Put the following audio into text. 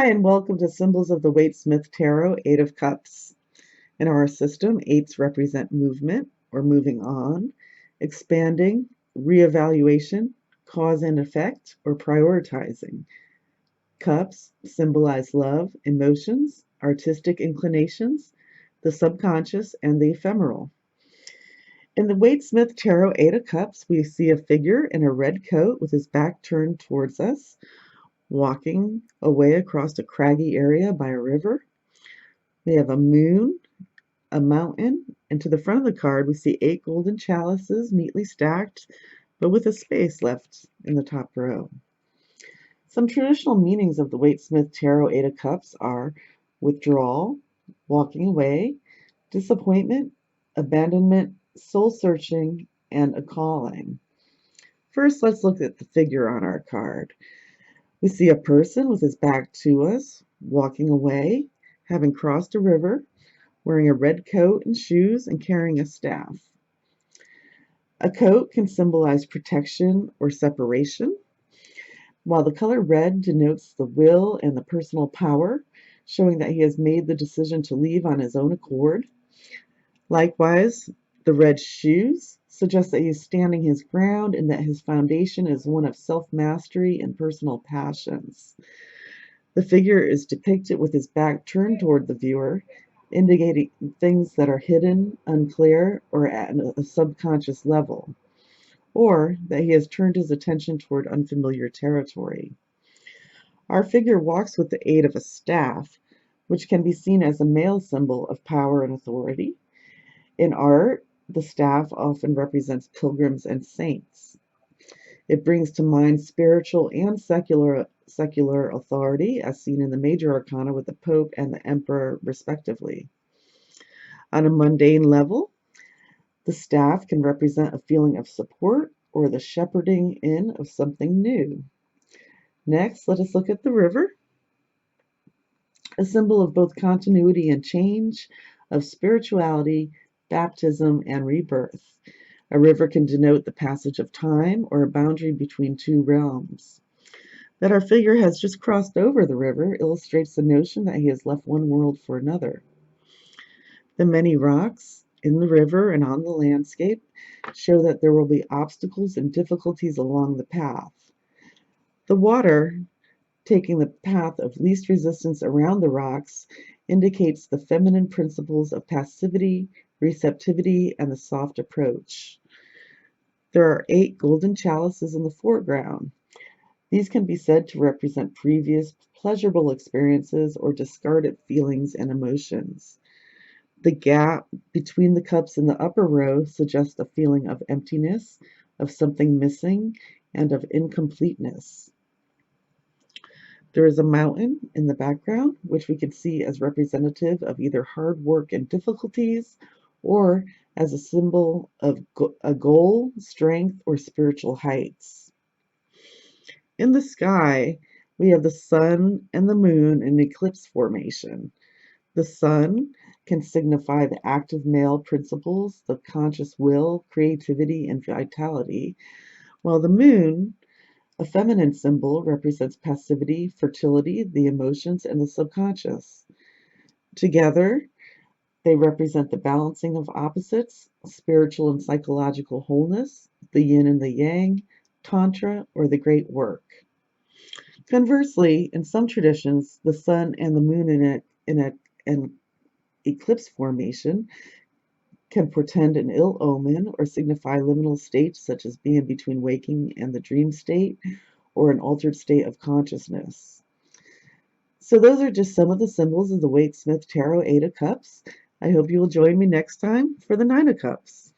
Hi, and welcome to Symbols of the Waite-Smith Tarot, Eight of Cups. In our system, eights represent movement or moving on, expanding, reevaluation, cause and effect, or prioritizing. Cups symbolize love, emotions, artistic inclinations, the subconscious, and the ephemeral. In the Waite-Smith Tarot Eight of Cups, we see a figure in a red coat with his back turned towards us, walking away across a craggy area by a river. We have a moon, a mountain, and to the front of the card we see 8 golden chalices neatly stacked, but with a space left in the top row. Some traditional meanings of the Waite-Smith Tarot Eight of Cups are withdrawal, walking away, disappointment, abandonment, soul-searching, and a calling. First, let's look at the figure on our card. We see a person with his back to us, walking away, having crossed a river, wearing a red coat and shoes, and carrying a staff. A coat can symbolize protection or separation, while the color red denotes the will and the personal power, showing that he has made the decision to leave on his own accord. Likewise, the red shoes suggest that he is standing his ground and that his foundation is one of self-mastery and personal passions. The figure is depicted with his back turned toward the viewer, indicating things that are hidden, unclear, or at a subconscious level, or that he has turned his attention toward unfamiliar territory. Our figure walks with the aid of a staff, which can be seen as a male symbol of power and authority. In art, the staff often represents pilgrims and saints. It brings to mind spiritual and secular authority, as seen in the major arcana with the Pope and the Emperor, respectively. On a mundane level, the staff can represent a feeling of support or the shepherding in of something new. Next, let us look at the river, a symbol of both continuity and change, of spirituality, baptism, and rebirth. A river can denote the passage of time or a boundary between two realms. That our figure has just crossed over the river illustrates the notion that he has left one world for another. The many rocks in the river and on the landscape show that there will be obstacles and difficulties along the path. The water, taking the path of least resistance around the rocks, indicates the feminine principles of passivity, receptivity, and the soft approach. There are 8 golden chalices in the foreground. These can be said to represent previous pleasurable experiences or discarded feelings and emotions. The gap between the cups in the upper row suggests a feeling of emptiness, of something missing, and of incompleteness. There is a mountain in the background, which we can see as representative of either hard work and difficulties, or as a symbol of a goal, strength, or spiritual heights. In the sky, we have the sun and the moon in eclipse formation. The sun can signify the active male principles, the conscious will, creativity, and vitality, while the moon, a feminine symbol, represents passivity, fertility, the emotions, and the subconscious. Together, they represent the balancing of opposites, spiritual and psychological wholeness, the yin and the yang, tantra, or the great work. Conversely, in some traditions, the sun and the moon in an eclipse formation can portend an ill omen or signify liminal states such as being between waking and the dream state or an altered state of consciousness. So those are just some of the symbols of the Waite-Smith Tarot Eight of Cups. I hope you will join me next time for the Nine of Cups.